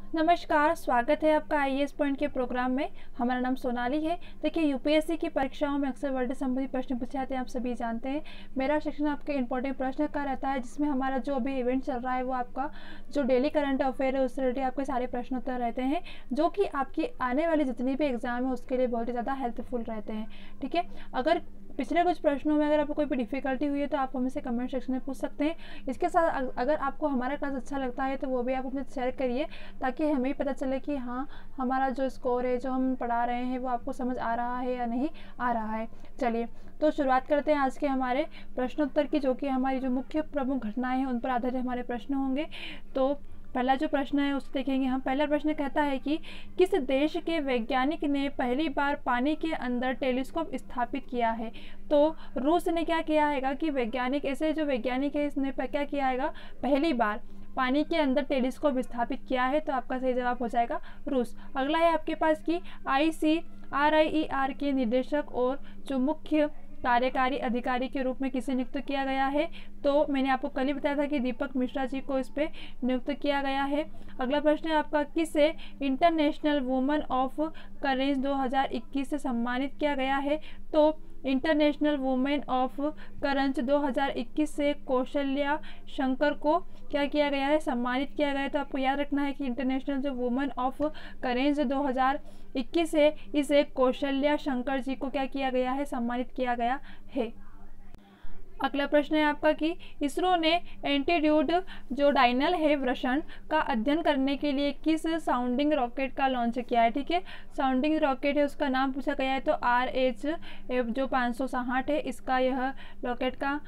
नमस्कार, स्वागत है आपका आईएएस पॉइंट के प्रोग्राम में। हमारा नाम सोनाली है। देखिए, यूपीएससी की परीक्षाओं में अक्सर वर्ड संबंधित प्रश्न पूछे जाते हैं, आप सभी जानते हैं। मेरा सेक्शन आपके इंपॉर्टेंट प्रश्न का रहता है, जिसमें हमारा जो अभी इवेंट चल रहा है वो आपका जो डेली करंट अफेयर है उससे रिलेटेड आपके सारे प्रश्न उत्तर रहते हैं, जो कि आपकी आने वाली जितनी भी एग्जाम है उसके लिए बहुत ही ज़्यादा हेल्पफुल रहते हैं। ठीक है, अगर पिछले कुछ प्रश्नों में अगर आपको कोई भी डिफिकल्टी हुई है तो आप हमसे कमेंट सेक्शन में पूछ सकते हैं। इसके साथ अगर आपको हमारा क्लास अच्छा लगता है तो वो भी आप अपने शेयर करिए, ताकि हमें भी पता चले कि हाँ, हमारा जो स्कोर है, जो हम पढ़ा रहे हैं, वो आपको समझ आ रहा है या नहीं आ रहा है। चलिए, तो शुरुआत करते हैं आज के हमारे प्रश्नोत्तर की, जो कि हमारी जो मुख्य प्रमुख घटनाएं हैं उन पर आधारित हमारे प्रश्न होंगे। तो पहला जो प्रश्न है उसे देखेंगे हम। पहला प्रश्न कहता है कि किस देश के वैज्ञानिक ने पहली बार पानी के अंदर टेलीस्कोप स्थापित किया है? तो रूस ने क्या किया है कि वैज्ञानिक, ऐसे जो वैज्ञानिक है इसने क्या किया है, पहली बार पानी के अंदर टेलीस्कोप स्थापित किया है। तो आपका सही जवाब हो जाएगा रूस। अगला है आपके पास कि ICRIER के निदेशक और जो मुख्य कार्यकारी अधिकारी के रूप में किसे नियुक्त किया गया है? तो मैंने आपको कल ही बताया था कि दीपक मिश्रा जी को इस पे नियुक्त किया गया है। अगला प्रश्न है आपका, किसे इंटरनेशनल वुमेन ऑफ करेज 2021 से सम्मानित किया गया है? तो इंटरनेशनल वुमेन ऑफ करंज 2021 से कौशल्या शंकर को क्या किया गया है? सम्मानित किया गया है। तो आपको याद रखना है कि इंटरनेशनल जो वुमेन ऑफ करेंज 2021 है, इसे कौशल्या शंकर जी को क्या किया गया है? सम्मानित किया गया है। अगला प्रश्न है आपका कि इसरो ने एंटीड्यूड जो डाइनल है वृषण का अध्ययन करने के लिए किस साउंडिंग रॉकेट का लॉन्च किया है? ठीक है, साउंडिंग रॉकेट है, उसका नाम पूछा गया है। तो RH जो 560 है, इसका यह रॉकेट का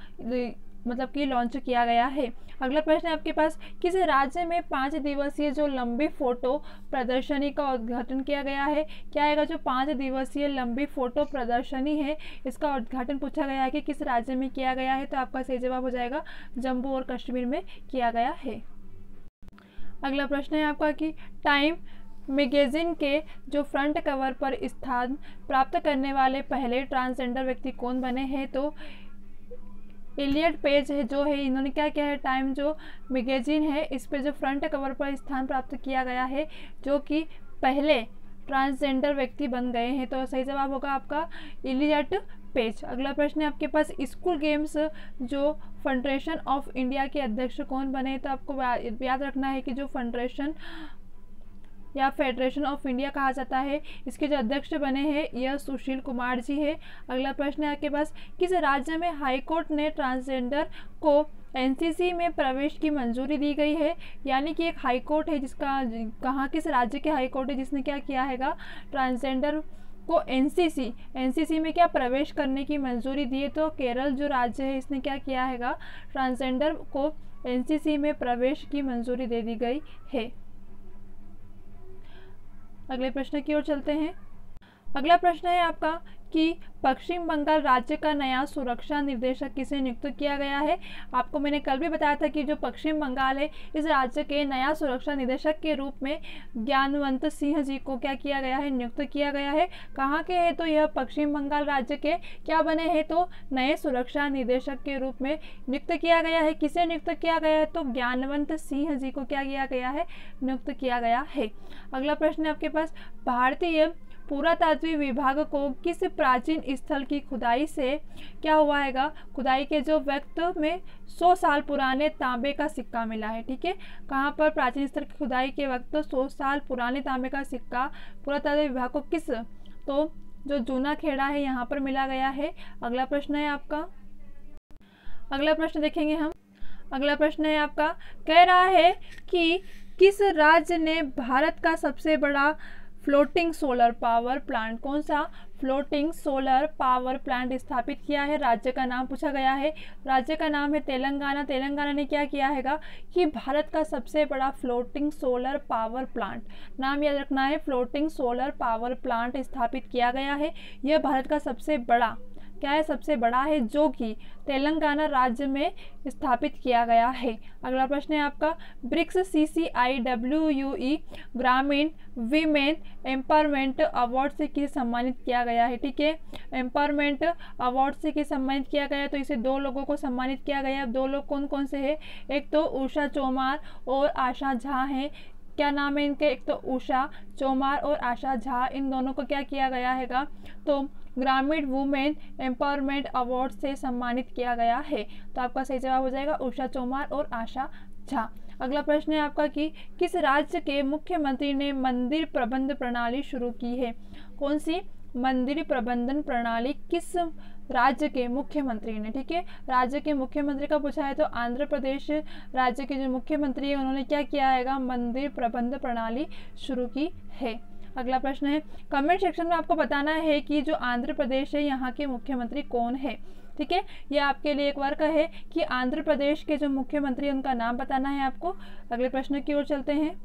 मतलब कि लॉन्च किया गया है। अगला प्रश्न है आपके पास, किस राज्य में 5 दिवसीय जो लंबी फोटो प्रदर्शनी का उद्घाटन किया गया है? क्या आएगा? जो 5 दिवसीय लंबी फोटो प्रदर्शनी है, इसका उद्घाटन पूछा गया है कि किस राज्य में किया गया है? तो आपका सही जवाब हो जाएगा जम्मू और कश्मीर में किया गया है। अगला प्रश्न है आपका कि टाइम मैगजीन के जो फ्रंट कवर पर स्थान प्राप्त करने वाले पहले ट्रांसजेंडर व्यक्ति कौन बने हैं? तो एलियट पेज है जो है, इन्होंने क्या किया है, टाइम जो मैगजीन है इस पे जो फ्रंट कवर पर स्थान प्राप्त किया गया है, जो कि पहले ट्रांसजेंडर व्यक्ति बन गए हैं। तो सही जवाब होगा आपका एलियट पेज। अगला प्रश्न है आपके पास, स्कूल गेम्स जो फेडरेशन ऑफ इंडिया के अध्यक्ष कौन बने? तो आपको याद रखना है कि जो फेडरेशन या फेडरेशन ऑफ इंडिया कहा जाता है, इसके जो अध्यक्ष बने हैं यह सुशील कुमार जी है। अगला प्रश्न है आपके पास, किस राज्य में हाईकोर्ट ने ट्रांसजेंडर को एनसीसी में प्रवेश की मंजूरी दी गई है? यानी कि एक हाईकोर्ट है जिसका, कहाँ, किस राज्य के हाईकोर्ट है जिसने क्या किया है, ट्रांसजेंडर को एनसीसी में क्या प्रवेश करने की मंजूरी दी है? तो केरल जो राज्य है इसने क्या किया है, ट्रांसजेंडर को एनसीसी में प्रवेश की मंजूरी दे दी गई है। अगले प्रश्न की ओर चलते हैं। अगला प्रश्न है आपका कि पश्चिम बंगाल राज्य का नया सुरक्षा निर्देशक किसे नियुक्त किया गया है? आपको मैंने कल भी बताया था कि जो पश्चिम बंगाल है, इस राज्य के नया सुरक्षा निदेशक के रूप में ज्ञानवंत सिंह जी को क्या किया गया है? नियुक्त किया गया है। कहाँ के हैं? तो यह पश्चिम बंगाल राज्य के क्या बने हैं? तो नए सुरक्षा निदेशक के रूप में नियुक्त किया गया है। किसे नियुक्त किया गया है? तो ज्ञानवंत सिंह जी को क्या किया गया है? नियुक्त किया गया है। अगला प्रश्न है आपके पास, भारतीय पुरातत्व विभाग को किस प्राचीन स्थल की खुदाई से क्या हुआ है, खुदाई के जो वक्त में 100 साल पुराने तांबे का सिक्का मिला है? ठीक है, कहाँ पर प्राचीन स्थल की खुदाई के वक्त 100 साल पुराने तांबे का सिक्का पुरातत्व विभाग को किस, तो जो जूना खेड़ा है यहाँ पर मिला गया है। अगला प्रश्न है आपका, अगला प्रश्न देखेंगे हम। अगला प्रश्न है आपका, कह रहा है कि किस राज्य ने भारत का सबसे बड़ा फ्लोटिंग सोलर पावर प्लांट, कौन सा फ्लोटिंग सोलर पावर प्लांट स्थापित किया है? राज्य का नाम पूछा गया है। राज्य का नाम है तेलंगाना। तेलंगाना ने क्या किया है कि भारत का सबसे बड़ा फ्लोटिंग सोलर पावर प्लांट, नाम याद रखना है, फ्लोटिंग सोलर पावर प्लांट स्थापित किया गया है। यह भारत का सबसे बड़ा क्या है? सबसे बड़ा है, जो कि तेलंगाना राज्य में स्थापित किया गया है। अगला प्रश्न है आपका, ब्रिक्स CCIWUE ग्रामीण वीमेन एम्पावरमेंट अवार्ड से किसे सम्मानित किया गया है? ठीक है, एम्पावरमेंट अवार्ड से किसे सम्मानित किया गया है? तो इसे 2 लोगों को सम्मानित किया गया है। 2 लोग कौन कौन से हैं? एक तो उषा चौमार और आशा झा हैं। क्या नाम है इनके, एक तो उषा चोमार और आशा झा, इन दोनों को क्या किया गया हैगा, तो ग्रामीण वुमेन एम्पावरमेंट अवार्ड से सम्मानित किया गया है। तो आपका सही जवाब हो जाएगा उषा चोमार और आशा झा। अगला प्रश्न है आपका कि किस राज्य के मुख्यमंत्री ने मंदिर प्रबंध प्रणाली शुरू की है। कौन सी मंदिर प्रबंधन प्रणाली किस राज्य के मुख्यमंत्री ने, ठीक है, राज्य के मुख्यमंत्री का पूछा है तो आंध्र प्रदेश राज्य के जो मुख्यमंत्री है उन्होंने क्या किया है, मंदिर प्रबंध प्रणाली शुरू की है। अगला प्रश्न है, कमेंट सेक्शन में आपको बताना है कि जो आंध्र प्रदेश है यहाँ के मुख्यमंत्री कौन है, ठीक है, यह आपके लिए एक वर्क है कि आंध्र प्रदेश के जो मुख्यमंत्री है उनका नाम बताना है आपको। अगले प्रश्न की ओर चलते हैं।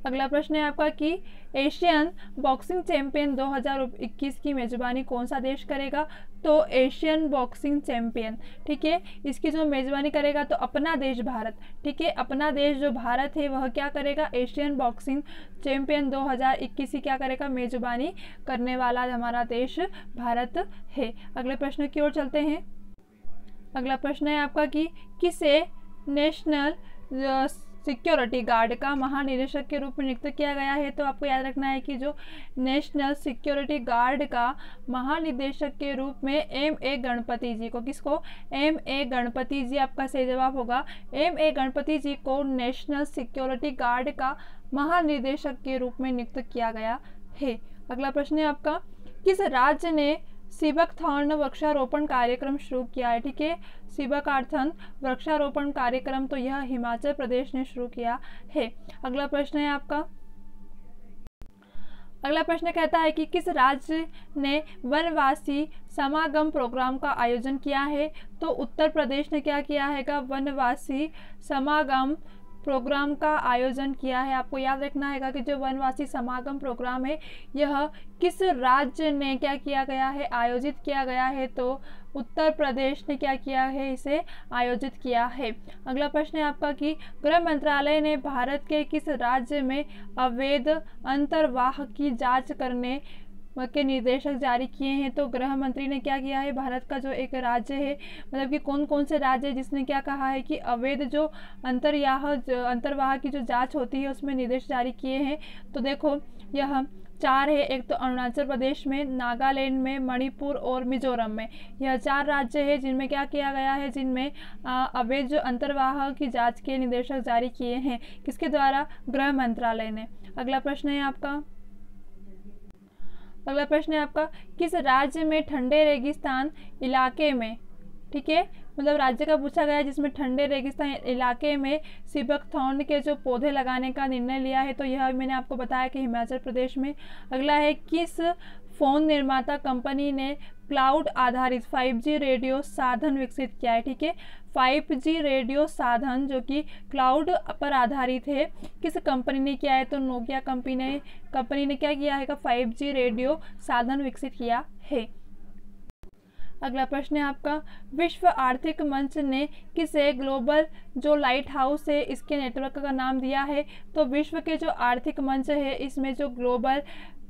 अगला प्रश्न है आपका कि एशियन बॉक्सिंग चैंपियन 2021 की मेजबानी कौन सा देश करेगा, तो एशियन बॉक्सिंग चैंपियन, ठीक है, इसकी जो मेजबानी करेगा तो अपना देश भारत, ठीक है, अपना देश जो भारत है वह क्या करेगा, एशियन बॉक्सिंग चैंपियन 2021 की क्या करेगा, मेजबानी करने वाला हमारा देश भारत है। अगले प्रश्न की ओर चलते हैं। अगला प्रश्न है आपका कि किसे नेशनल सिक्योरिटी गार्ड का महानिदेशक के रूप में नियुक्त किया गया है। तो आपको याद रखना है कि जो नेशनल सिक्योरिटी गार्ड का महानिदेशक के रूप में M.A. गणपति जी को, किसको, M.A. गणपति जी आपका सही जवाब होगा। M.A. गणपति जी को नेशनल सिक्योरिटी गार्ड का महानिदेशक के रूप में नियुक्त किया गया है। अगला प्रश्न है आपका, किस राज्य ने सीबकथॉर्न वृक्षारोपण कार्यक्रम शुरू किया है, ठीक है, सीबकथॉर्न वृक्षारोपण कार्यक्रम तो यह हिमाचल प्रदेश ने शुरू किया है। अगला प्रश्न है आपका, अगला प्रश्न कहता है कि किस राज्य ने वनवासी समागम प्रोग्राम का आयोजन किया है। तो उत्तर प्रदेश ने क्या किया है, वनवासी समागम प्रोग्राम का आयोजन किया है। आपको याद रखना है कि जो वनवासी समागम प्रोग्राम है यह किस राज्य ने क्या किया गया है, आयोजित किया गया है, तो उत्तर प्रदेश ने क्या किया है, इसे आयोजित किया है। अगला प्रश्न है आपका कि गृह मंत्रालय ने भारत के किस राज्य में अवैध अंतर्वाह की जांच करने के निर्देशक जारी किए हैं। तो गृह मंत्री ने क्या किया है, भारत का जो एक राज्य है, मतलब कि कौन कौन से राज्य है जिसने क्या कहा है कि अवैध जो अंतर्वाह की जो जांच होती है उसमें निर्देश जारी किए हैं। तो देखो यह 4 है, एक तो अरुणाचल प्रदेश में, नागालैंड में, मणिपुर और मिजोरम में, यह 4 राज्य है जिनमें क्या किया गया है, जिनमें अवैध जो अंतर्वाह की जांच के निर्देशक जारी किए हैं, किसके द्वारा, गृह मंत्रालय ने। अगला प्रश्न है आपका, अगला प्रश्न है आपका, किस राज्य में ठंडे रेगिस्तान इलाके में, ठीक है, मतलब राज्य का पूछा गया है जिसमें ठंडे रेगिस्तान इलाके में सीबकथॉर्न के जो पौधे लगाने का निर्णय लिया है। तो यह मैंने आपको बताया कि हिमाचल प्रदेश में। अगला है, किस फोन निर्माता कंपनी ने क्लाउड आधारित 5G रेडियो साधन विकसित किया है, ठीक है, 5G रेडियो साधन जो कि क्लाउड पर आधारित है, किस कंपनी ने किया है, तो नोकिया कंपनी ने क्या किया है, 5G रेडियो साधन विकसित किया है। अगला प्रश्न है आपका, विश्व आर्थिक मंच ने किसे ग्लोबल जो लाइट हाउस है इसके नेटवर्क का नाम दिया है। तो विश्व के जो आर्थिक मंच है इसमें जो ग्लोबल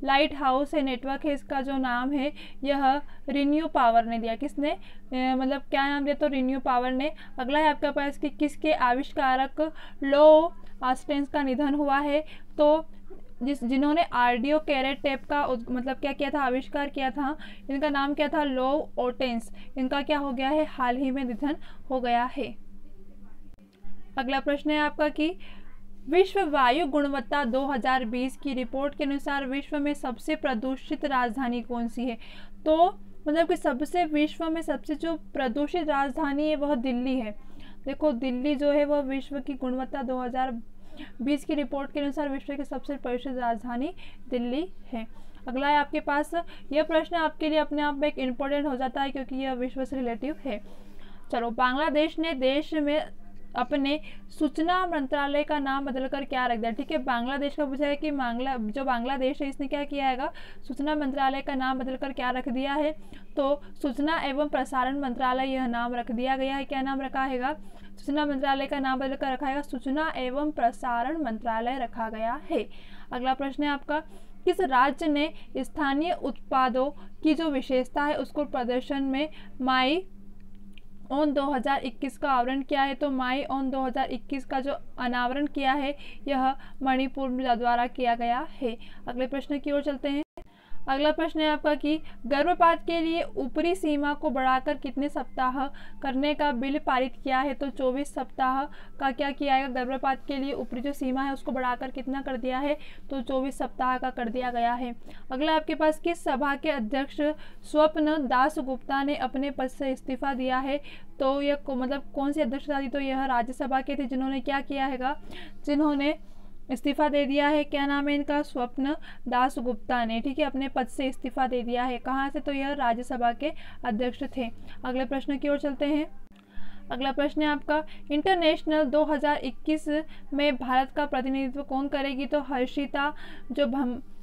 लाइट हाउस है नेटवर्क है, इसका जो नाम है यह रिन्यू पावर ने दिया। किसने, मतलब क्या नाम दिया, तो रिन्यू पावर ने। अगला है आपके पास कि किसके आविष्कारक लो ऑस्टेंस का निधन हुआ है। तो जिन्होंने ऑडियो कैरेट टेप का मतलब क्या किया था, आविष्कार किया था, इनका नाम क्या था, लो ऑस्टेंस। इनका क्या हो गया है, हाल ही में निधन हो गया है। अगला प्रश्न है आपका कि विश्व वायु गुणवत्ता 2020 की रिपोर्ट के अनुसार विश्व में सबसे प्रदूषित राजधानी कौन सी है। तो मतलब कि सबसे विश्व में सबसे जो प्रदूषित राजधानी है वह दिल्ली है। देखो दिल्ली जो है वह विश्व की गुणवत्ता 2020 की रिपोर्ट के अनुसार विश्व की सबसे प्रदूषित राजधानी दिल्ली है। अगला है आपके पास, यह प्रश्न आपके लिए अपने आप में एक इम्पोर्टेंट हो जाता है क्योंकि यह विश्व से रिलेटिव है। चलो, बांग्लादेश ने देश में अपने सूचना मंत्रालय का नाम बदलकर क्या रख दिया। ठीक है, बांग्लादेश का पूछा है कि बांग्लादेश है इसने क्या किया है, सूचना मंत्रालय का नाम बदलकर क्या रख दिया है। तो सूचना एवं प्रसारण मंत्रालय यह नाम रख दिया गया है। क्या नाम रखा है, सूचना मंत्रालय का नाम बदलकर रखा है सूचना एवं प्रसारण मंत्रालय रखा गया है। अगला प्रश्न है आपका, किस राज्य ने स्थानीय उत्पादों की जो विशेषता है उसको प्रदर्शन में माई ऑन 2021 का आवरण किया है, तो माई ऑन 2021 का जो अनावरण किया है यह मणिपुर द्वारा किया गया है। अगले प्रश्न की ओर चलते हैं। अगला प्रश्न है आपका कि गर्भपात के लिए ऊपरी सीमा को बढ़ाकर कितने सप्ताह करने का बिल पारित किया है, तो 24 सप्ताह का क्या किया है, गर्भपात के लिए ऊपरी जो सीमा है उसको बढ़ाकर कितना कर दिया है, तो 24 सप्ताह का कर दिया गया है। अगला आपके पास किस सभा के अध्यक्ष स्वप्न दास गुप्ता ने अपने पद से इस्तीफा दिया है, तो यह मतलब कौन सी अध्यक्षता थी, तो यह राज्यसभा के थे जिन्होंने क्या किया है, जिन्होंने इस्तीफा दे दिया है। क्या नाम है इनका, स्वप्न दास गुप्ता ने, ठीक है, अपने पद से इस्तीफा दे दिया है। कहाँ से, तो यह राज्यसभा के अध्यक्ष थे। अगले प्रश्न की ओर चलते हैं। अगला प्रश्न है आपका इंटरनेशनल 2021 में भारत का प्रतिनिधित्व कौन करेगी, तो हर्षिता जो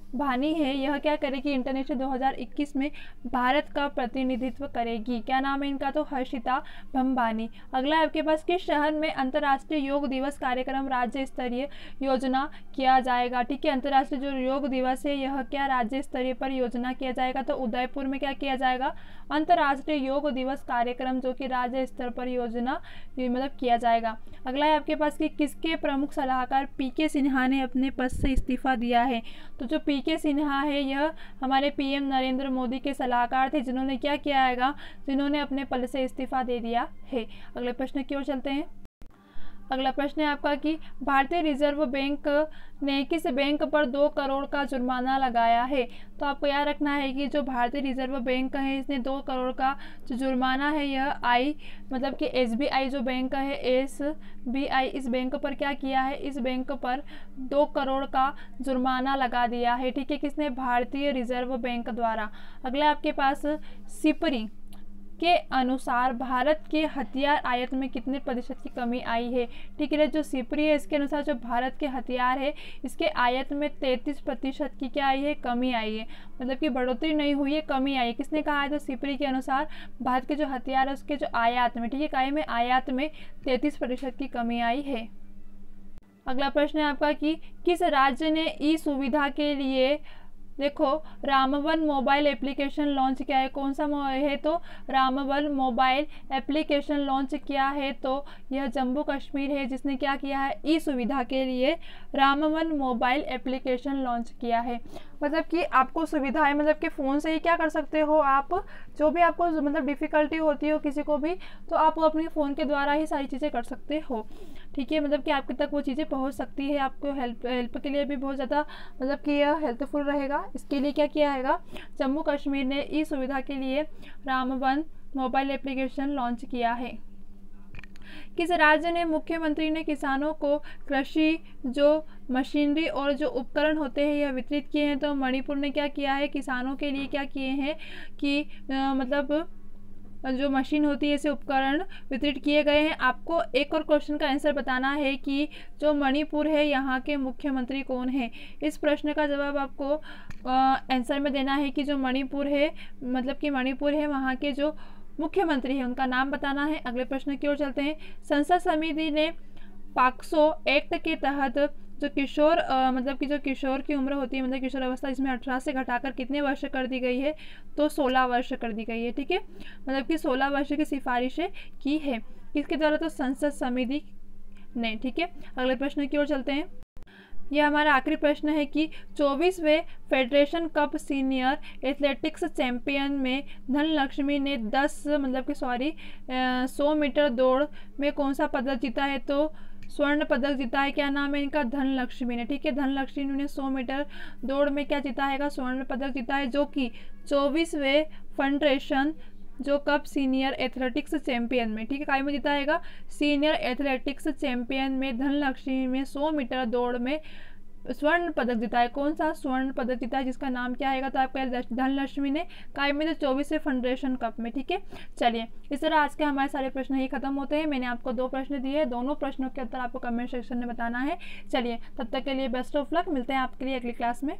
भानी है यह क्या करेगी, इंटरनेशनल 2021 में भारत का प्रतिनिधित्व करेगी। क्या नाम है इनका, तो हर्षिता भंबानी। अगला आपके पास किस शहर में अंतर्राष्ट्रीय योग दिवस कार्यक्रम राज्य स्तरीय योजना किया जाएगा, ठीक है, अंतर्राष्ट्रीय जो योग दिवस है यह क्या राज्य स्तरीय पर योजना किया जाएगा, तो उदयपुर में क्या किया जाएगा, अंतर्राष्ट्रीय योग दिवस कार्यक्रम जो कि राज्य स्तर पर योजना मतलब किया जाएगा। अगला है आपके पास कि किसके प्रमुख सलाहकार पीके सिन्हा ने अपने पद से इस्तीफा दिया है, तो जो पीके सिन्हा है यह हमारे पीएम नरेंद्र मोदी के सलाहकार थे जिन्होंने क्या किया है, जिन्होंने अपने पद से इस्तीफा दे दिया है। अगले प्रश्न की ओर चलते हैं। अगला प्रश्न है आपका कि भारतीय रिजर्व बैंक ने किस बैंक पर 2 करोड़ का जुर्माना लगाया है, तो आपको याद रखना है कि जो भारतीय रिजर्व बैंक है इसने 2 करोड़ का जो जुर्माना है यह मतलब कि एसबीआई जो बैंक है, एसबीआई इस बैंक पर क्या किया है, इस बैंक पर 2 करोड़ का जुर्माना लगा दिया है, ठीक है, किसने, भारतीय रिजर्व बैंक द्वारा। अगला आपके पास सिपरी के अनुसार भारत के हथियार आयात में कितने प्रतिशत की कमी आई है, ठीक है, जो सिपरी है इसके अनुसार जो भारत के हथियार है इसके आयात में 33% की क्या आई है, कमी आई है, मतलब कि बढ़ोतरी नहीं हुई है, कमी आई है। किसने कहा है, तो सिपरी के अनुसार भारत के जो हथियार है उसके जो आयात में, ठीक है, काय में आयात में 33% की कमी आई है। अगला प्रश्न है आपका कि किस राज्य ने ई सुविधा के लिए देखो रामवन मोबाइल एप्लीकेशन लॉन्च किया है, कौन सा है, तो रामवन मोबाइल एप्लीकेशन लॉन्च किया है, तो यह जम्मू कश्मीर है जिसने क्या किया है, ई सुविधा के लिए रामवन मोबाइल एप्लीकेशन लॉन्च किया है। मतलब कि आपको सुविधा है, मतलब कि फ़ोन से ही क्या कर सकते हो आप, जो भी आपको मतलब डिफ़िकल्टी होती हो किसी को भी, तो आप अपने फ़ोन के द्वारा ही सारी चीज़ें कर सकते हो, ठीक है, मतलब कि आपके तक वो चीज़ें पहुंच सकती है। आपको हेल्प के लिए भी बहुत ज़्यादा मतलब कि यह हेल्पफुल रहेगा। इसके लिए क्या किया है, जम्मू कश्मीर ने ई सुविधा के लिए रामवन मोबाइल एप्लीकेशन लॉन्च किया है। किस राज्य ने मुख्यमंत्री ने किसानों को कृषि जो मशीनरी और जो उपकरण होते हैं यह वितरित किए हैं, तो मणिपुर ने क्या किया है, किसानों के लिए क्या किए हैं कि मतलब जो मशीन होती है ऐसे उपकरण वितरित किए गए हैं। आपको एक और क्वेश्चन का आंसर बताना है कि जो मणिपुर है यहाँ के मुख्यमंत्री कौन है। इस प्रश्न का जवाब आपको आंसर में देना है कि जो मणिपुर है, मतलब कि मणिपुर है वहाँ के जो मुख्यमंत्री है उनका नाम बताना है। अगले प्रश्न की ओर चलते हैं। संसद समिति ने पॉक्सो एक्ट के तहत जो किशोर मतलब कि जो किशोर की उम्र होती है, मतलब किशोर अवस्था, इसमें 18 से घटाकर कितने वर्ष कर दी गई है, तो 16 वर्ष कर दी गई है, ठीक है, मतलब कि 16 वर्ष की सिफारिशें की है, किसके द्वारा, तो संसद समिति ने, ठीक है। अगले प्रश्न की ओर चलते हैं। यह हमारा आखिरी प्रश्न है कि 24वें federation cup senior athletics champion में धनलक्ष्मी ने 100 मीटर दौड़ में कौन सा पदक जीता है, तो स्वर्ण पदक जीता है। क्या नाम है इनका, धनलक्ष्मी ने, ठीक है, धनलक्ष्मी ने 100 मीटर दौड़ में क्या जीता है, स्वर्ण पदक जीता है, जो कि 24वें फेडरेशन जो कप सीनियर एथलेटिक्स चैंपियन में, ठीक है, काय में जीता है, सीनियर एथलेटिक्स चैंपियन में धनलक्ष्मी में 100 मीटर दौड़ में स्वर्ण पदक जीता है। कौन सा स्वर्ण पदक जीता है, जिसका नाम क्या है, तो आपका धनलक्ष्मी ने, काय में, 24वें फेडरेशन कप में, ठीक है। चलिए, इस तरह आज के हमारे सारे प्रश्न ही खत्म होते हैं। मैंने आपको 2 प्रश्न दिए हैं, दोनों प्रश्नों के उत्तर आपको कमेंट सेक्शन में बताना है। चलिए, तब तक के लिए बेस्ट ऑफ लक, मिलते हैं आपके लिए अगली क्लास में।